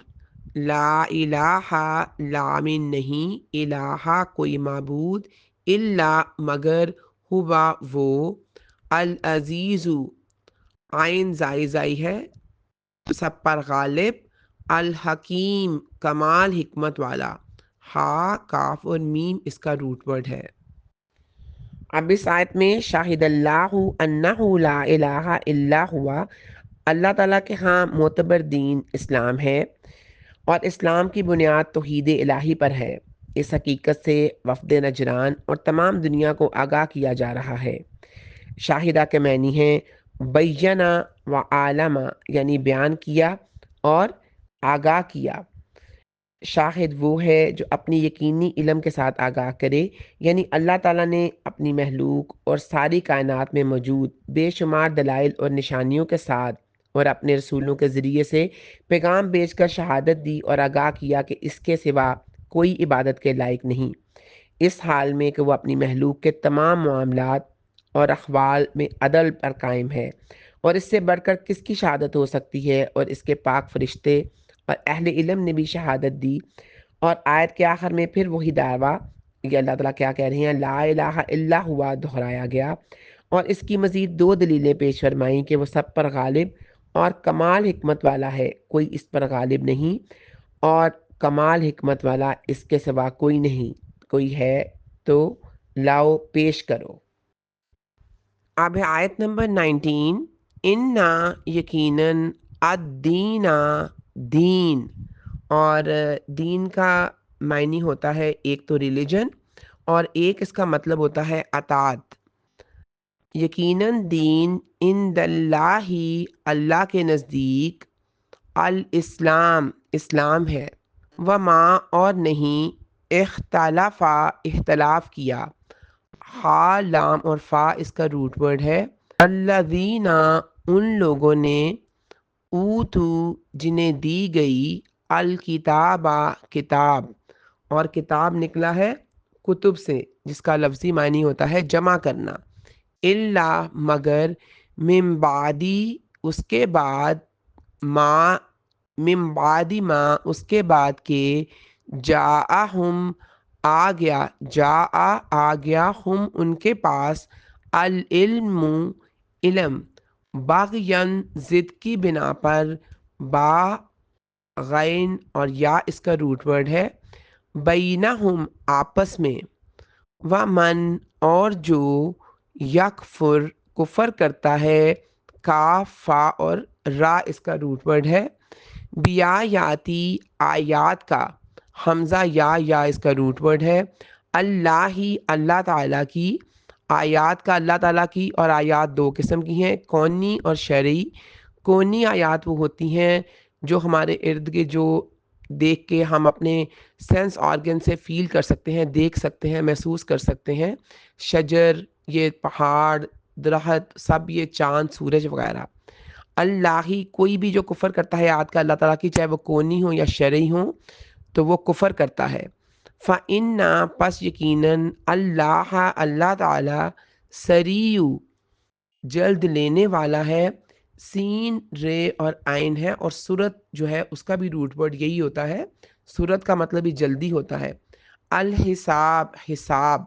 لا الہ لامن نہیں، الہ کوئی معبود، الا مگر، ہوا وہ، العزیز عین زائی ہے سب پر غالب، الحکیم کمال حکمت والا، ہا کاف اور میم اس کا روٹ ورڈ ہے۔ اب اس آیت میں شاہد اللہ انہ لا الہ الا ہوا، اللہ تعالیٰ کے ہاں معتبر دین اسلام ہے اور اسلام کی بنیاد توحید الہی پر ہے۔ اس حقیقت سے وفد نجران اور تمام دنیا کو آگاہ کیا جا رہا ہے۔ شاہدہ کے معنی ہیں بینا و عالمہ، یعنی بیان کیا اور آگاہ کیا۔ شاہد وہ ہے جو اپنی یقینی علم کے ساتھ آگاہ کرے، یعنی اللہ تعالیٰ نے اپنی مخلوق اور ساری کائنات میں موجود بے شمار دلائل اور نشانیوں کے ساتھ اور اپنے رسولوں کے ذریعے سے پیغام بھیج کر شہادت دی اور آگاہ کیا کہ اس کے سوا کوئی عبادت کے لائق نہیں، اس حال میں کہ وہ اپنی مخلوق کے تمام معاملات اور احوال میں عدل پر قائم ہے، اور اس سے بڑھ کر کس کی شہادت ہو سکتی ہے؟ اور اس کے پاک فرشتے اور اہل علم نے بھی شہادت دی۔ اور آیت کے آخر میں پھر وہی دعویٰ، یہ اللہ تعالیٰ کیا کہہ رہے ہیں، لا الہ الا ہوا دہرایا گیا، اور اس کی مزید دو دلیلیں پیش فرمائیں کہ وہ سب پر غالب اور کمال حکمت والا ہے، کوئی اس پر غالب نہیں، اور کمال حکمت والا اس کے سوا کوئی نہیں، کوئی ہے تو لاؤ پیش کرو۔ اب ہے آیت نمبر 19، انا یقیناً، الدینہ دین، اور دین کا معنی ہوتا ہے ایک تو ریلیجن اور ایک اس کا مطلب ہوتا ہے اطاعت۔ یقیناً دین عند اللہ، اللہ کے نزدیک، الاسلام اسلام ہے، وما اور نہیں، اختلاف کیا، ہا لام اور فا اس کا روٹ ورڈ ہے، الذین ان لوگوں نے، اوتو جنہیں دی گئی، الکتاب کتاب، اور کتاب نکلا ہے کتب سے جس کا لفظی معنی ہوتا ہے جمع کرنا، الا مگر، من بعدی اس کے بعد، ما من بعد ما اس کے بعد کہ جاءہم آ گیا ہم ان کے پاس العلم علم باغین ضد کی بنا پر با غین اور یا اس کا روٹ ورڈ ہے بینہم آپس میں ومن اور جو یکفر کفر کرتا ہے کاف فا اور را اس کا روٹ ورڈ ہے بیایاتی آیات کا حمزہ یا اس کا روٹ ورڈ ہے اللہ تعالیٰ کی آیات کا اللہ تعالیٰ کی اور آیات دو قسم کی ہیں کونی اور شرعی کونی آیات وہ ہوتی ہیں جو ہمارے ارد گرد جو دیکھ کے ہم اپنے سینس آرگن سے فیل کر سکتے ہیں دیکھ سکتے ہیں محسوس کر سکتے ہیں شجر یہ پہاڑ درخت سب یہ چاند سورج وغیرہ اللہ کوئی بھی جو کفر کرتا ہے آیات کا اللہ تعالیٰ کی چاہے وہ کونی ہو یا شرعی ہو تو وہ کفر کرتا ہے فَإِنَّا پس یقیناً اللہ تعالیٰ سریع جلد لینے والا ہے سین رے اور عین ہے اور صورت جو ہے اس کا بھی روٹ ورڈ یہی ہوتا ہے صورت کا مطلب ہی جلدی ہوتا ہے الحساب حساب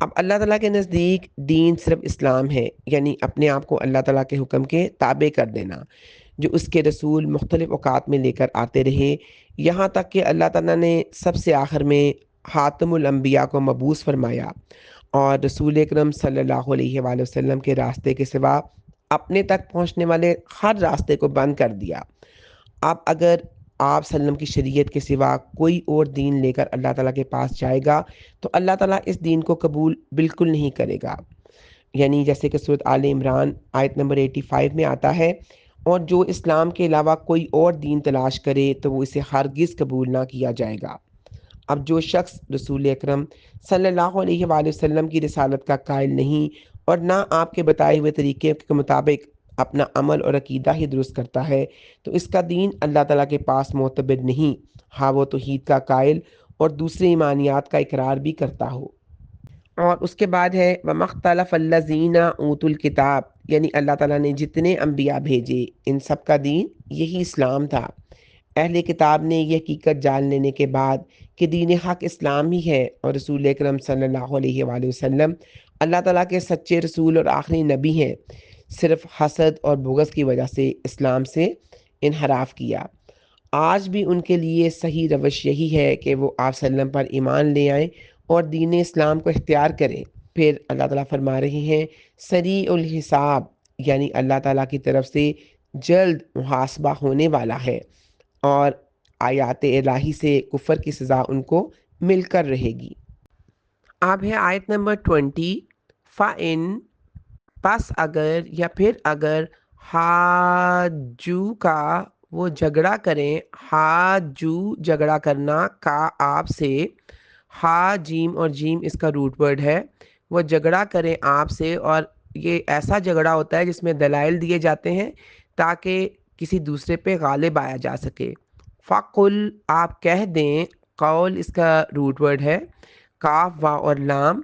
اب اللہ تعالیٰ کے نزدیک دین صرف اسلام ہے یعنی اپنے آپ کو اللہ تعالیٰ کے حکم کے تابع کر دینا جو اس کے رسول مختلف اوقات میں لے کر آتے رہے یہاں تک کہ اللہ تعالیٰ نے سب سے آخر میں خاتم الانبیاء کو مبعوث فرمایا اور رسول اکرم صلی اللہ علیہ وآلہ وسلم کے راستے کے سوا اپنے تک پہنچنے والے ہر راستے کو بند کر دیا اب اگر آپ صلی اللہ علیہ وسلم کی شریعت کے سوا کوئی اور دین لے کر اللہ تعالیٰ کے پاس جائے گا تو اللہ تعالیٰ اس دین کو قبول بالکل نہیں کرے گا یعنی جیسے کہ سورۃ آل عمران آیت نمبر 85 میں آتا ہے اور جو اسلام کے علاوہ کوئی اور دین تلاش کرے تو وہ اسے ہرگز قبول نہ کیا جائے گا اب جو شخص رسول اکرم صلی اللہ علیہ وآلہ وسلم کی رسالت کا قائل نہیں اور نہ آپ کے بتائے ہوئے طریقے کے مطابق اپنا عمل اور عقیدہ ہی درست کرتا ہے تو اس کا دین اللہ تعالیٰ کے پاس معتبر نہیں ہاں وہ توحید کا قائل اور دوسرے ایمانیات کا اقرار بھی کرتا ہو اور اس کے بعد ہے وَمَخْتَلَفَ الَّذِينَ أُوتُوا الْكِتَابَ یعنی اللہ تعالیٰ نے جتنے انبیاء بھیجے ان سب کا دین یہی اسلام تھا اہل کتاب نے یہ حقیقت جان لینے کے بعد کہ دین حق اسلام ہی ہے اور رسول اکرم صلی اللہ علیہ وآلہ وسلم اللہ تعالیٰ کے سچے رسول اور آخری نبی ہیں صرف حسد اور بغض کی وجہ سے اسلام سے انحراف کیا آج بھی ان کے لیے صحیح روش یہی ہے کہ وہ آپ صلی اللہ علیہ وسلم پر ایمان لے آئیں اور دین اسلام کو اختیار کریں پھر اللہ تعالیٰ فرما رہے ہیں سریع الحساب یعنی اللہ تعالیٰ کی طرف سے جلد محاسبہ ہونے والا ہے اور آیات الہی سے کفر کی سزا ان کو مل کر رہے گی اب ہے آیت نمبر 20 فَإِن پس اگر یا پھر اگر حاجو کا وہ جھگڑا کریں حاجو جھگڑا کرنا کا آپ سے ہا جیم اور جیم اس کا روٹ ورڈ ہے وہ جھگڑا کریں آپ سے اور یہ ایسا جھگڑا ہوتا ہے جس میں دلائل دیے جاتے ہیں تاکہ کسی دوسرے پہ غالب آیا جا سکے فَقُل آپ کہہ دیں قول اس کا روٹ ورڈ ہے کاف وا اور لام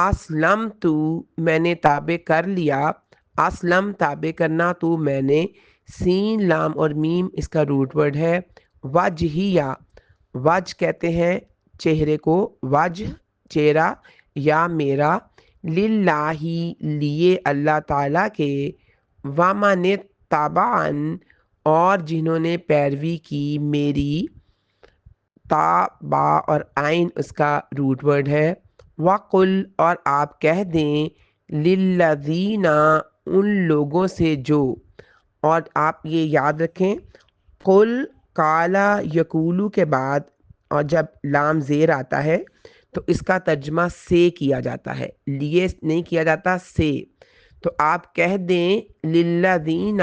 اسلم تو میں نے تابع کر لیا اسلم تابع کرنا تو میں نے سین لام اور میم اس کا روٹ ورڈ ہے وجہیہ وجہ کہتے ہیں چہرے کو وجہ چہرہ یا میرا للہ لیے اللہ تعالیٰ کے ومن تبعن اور جنہوں نے پیروی کی میری تا با اور عین اس کا روٹ ورڈ ہے وقل اور آپ کہہ دیں للذین ان لوگوں سے جو اور آپ یہ یاد رکھیں قل کالا یقولو کے بعد اور جب لام زیر آتا ہے تو اس کا ترجمہ سے کیا جاتا ہے لیے نہیں کیا جاتا سے تو آپ کہہ دیں للذین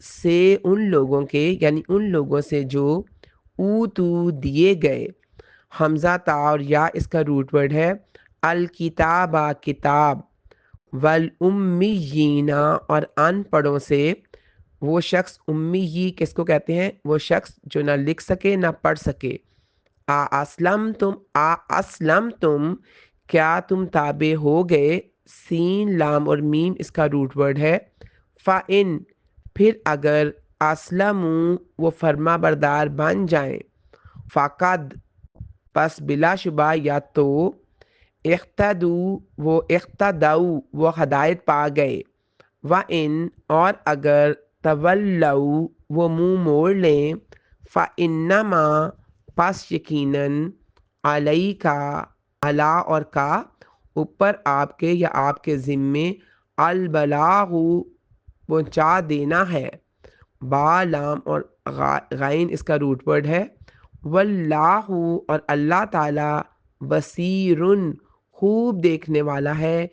سے ان لوگوں کے یعنی ان لوگوں سے جو اوتو دیے گئے حمزہ تا اور یا اس کا روٹ ورڈ ہے الکتاب کتاب والامیین اور ان پڑھوں سے وہ شخص امی کس کو کہتے ہیں وہ شخص جو نہ لکھ سکے نہ پڑھ سکے اسلم تم کیا تم تابع ہو گئے سین لام اور میم اس کا روٹ ورڈ ہے فَإِن پھر اگر اسلموا وہ فرما بردار بن جائیں، فقد پس بلا شبہ یا تو اقتدو وہ اقتدو وہ ہدایت پا گئے، وَإِن اور اگر تولوا وہ منہ موڑ لیں، فَإِنَّمَا پس یقیناً علیکا علا اور کا اوپر آپ کے یا آپ کے ذمے البلاغ پہنچا دینا ہے، با لام اور غائن اس کا روٹ ورڈ ہے، واللہ اور اللہ تعالی بصیرن خوب دیکھنے والا ہے،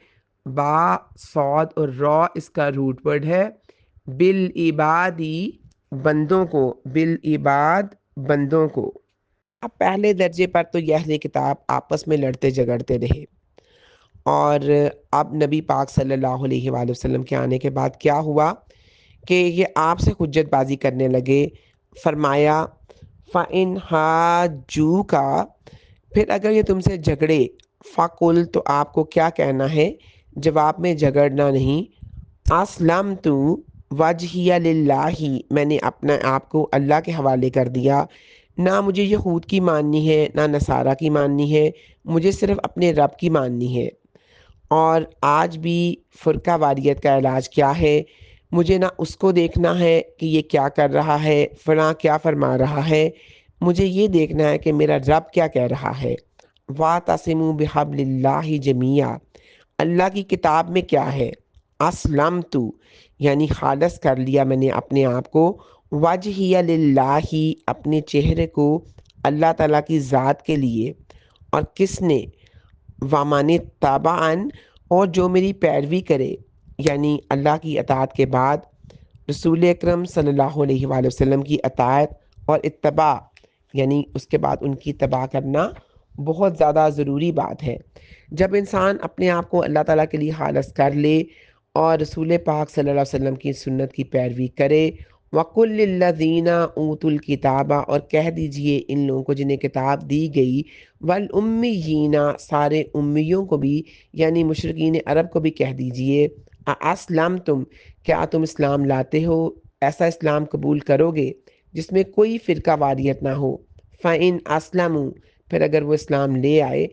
با صاد اور را اس کا روٹ ورڈ ہے، بالعبادی بندوں کو، بالعباد بندوں کو۔ اب پہلے درجے پر تو یہ اہل کتاب آپس میں لڑتے جھگڑتے رہے، اور اب نبی پاک صلی اللہ علیہ وآلہ وسلم کے آنے کے بعد کیا ہوا کہ یہ آپ سے حجت بازی کرنے لگے۔ فرمایا فَإِنْ حَاجُّوكَ پھر اگر یہ تم سے جھگڑے، فَقُلْ تو آپ کو کیا کہنا ہے جواب میں، جھگڑنا نہیں، أَسْلَمْتُ وَجْهِيَ لِلَّهِ میں نے اپنا آپ کو اللہ کے حوالے کر دیا، نہ مجھے یہود کی ماننی ہے نہ نصارہ کی ماننی ہے، مجھے صرف اپنے رب کی ماننی ہے۔ اور آج بھی فرقہ واریت کا علاج کیا ہے، مجھے نہ اس کو دیکھنا ہے کہ یہ کیا کر رہا ہے، فلاں کیا فرما رہا ہے، مجھے یہ دیکھنا ہے کہ میرا رب کیا کہہ رہا ہے۔ وَاعْتَصِمُوا بِحَبْلِ اللَّهِ جَمِيعًا اللہ کی کتاب میں کیا ہے، اسلمت یعنی خالص کر لیا میں نے اپنے آپ کو، وجہی للہ اپنے چہرے کو اللہ تعالیٰ کی ذات کے لیے، اور کس نے، وَمَنِ اتَّبَعَنِ اور جو میری پیروی کرے، یعنی اللہ کی اطاعت کے بعد رسول اکرم صلی اللہ علیہ وآلہ وسلم کی اطاعت اور اتباع، یعنی اس کے بعد ان کی اتباع کرنا بہت زیادہ ضروری بات ہے۔ جب انسان اپنے آپ کو اللہ تعالیٰ کے لیے خالص کر لے اور رسول پاک صلی اللہ علیہ وسلم کی سنت کی پیروی کرے، وَقُلْ لِلَّذِينَ أُوتُوا الْكِتَابَ اور کہہ دیجئے ان لوگوں کو جنہیں کتاب دی گئی، وَالْأُمِّيِّينَ سارے امیوں کو بھی، یعنی مشرکین عرب کو بھی کہہ دیجئے، أَأَسْلَمْتُمْ کیا تم اسلام لاتے ہو، ایسا اسلام قبول کرو گے جس میں کوئی فرقہ واریت نہ ہو، فَإِنْ أَسْلَمُوا پھر اگر وہ اسلام لے آئے،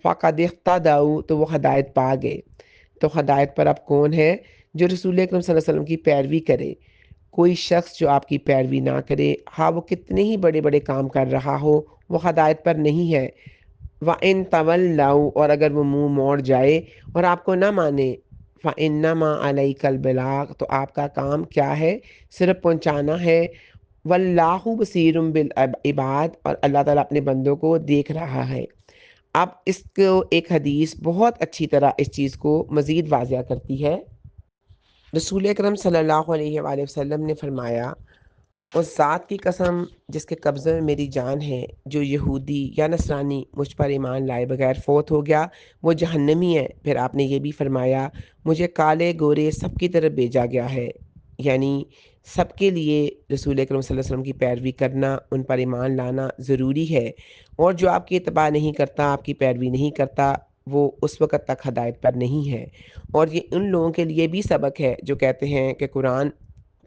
فَقَدْ اهْتَدَوْا تو وہ ہدایت پا گئے۔ تو ہدایت پر اب کون ہے، جو رسول اکرم صلی اللہ علیہ وسلم کی پیروی کرے۔ کوئی شخص جو آپ کی پیروی نہ کرے، ہاں وہ کتنے ہی بڑے بڑے کام کر رہا ہو، وہ ہدایت پر نہیں ہے۔ وَإِن تَوَلَّوْا اور اگر وہ منہ موڑ جائے اور آپ کو نہ مانے، فَإِنَّمَا عَلَيْكَ الْبَلَاغُ تو آپ کا کام کیا ہے، صرف پہنچانا ہے، وَاللَّهُ بَصِيرٌ بِالْعِبَادِ اور اللہ تعالیٰ اپنے بندوں کو دیکھ رہا ہے۔ اب اس کو ایک حدیث بہت اچھی طرح اس چیز کو مزید واضح کرتی ہے۔ رسول اکرم صلی اللہ علیہ وآلہ وسلم نے فرمایا، اس ذات کی قسم جس کے قبضے میں میری جان ہے، جو یہودی یا نصرانی مجھ پر ایمان لائے بغیر فوت ہو گیا وہ جہنمی ہے۔ پھر آپ نے یہ بھی فرمایا، مجھے کالے گورے سب کی طرف بھیجا گیا ہے، یعنی سب کے لیے رسول اکرم صلی اللہ علیہ وسلم کی پیروی کرنا، ان پر ایمان لانا ضروری ہے، اور جو آپ کی اتباع نہیں کرتا، آپ کی پیروی نہیں کرتا، وہ اس وقت تک ہدایت پر نہیں ہے۔ اور یہ ان لوگوں کے لیے بھی سبق ہے جو کہتے ہیں کہ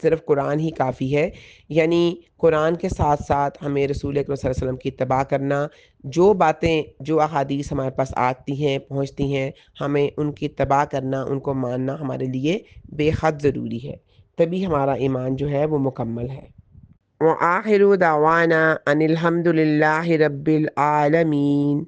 صرف قرآن ہی کافی ہے، یعنی قرآن کے ساتھ ساتھ ہمیں رسول اکرم صلی اللہ علیہ وسلم کی اتباع کرنا، جو باتیں جو احادیث ہمارے پاس آتی ہیں پہنچتی ہیں، ہمیں ان کی اتباع کرنا، ان کو ماننا ہمارے لیے بے حد ضروری ہے، تبھی ہمارا ایمان جو ہے وہ مکمل ہے۔ وآخر دعوانا ان الحمد للہ رب العالمین۔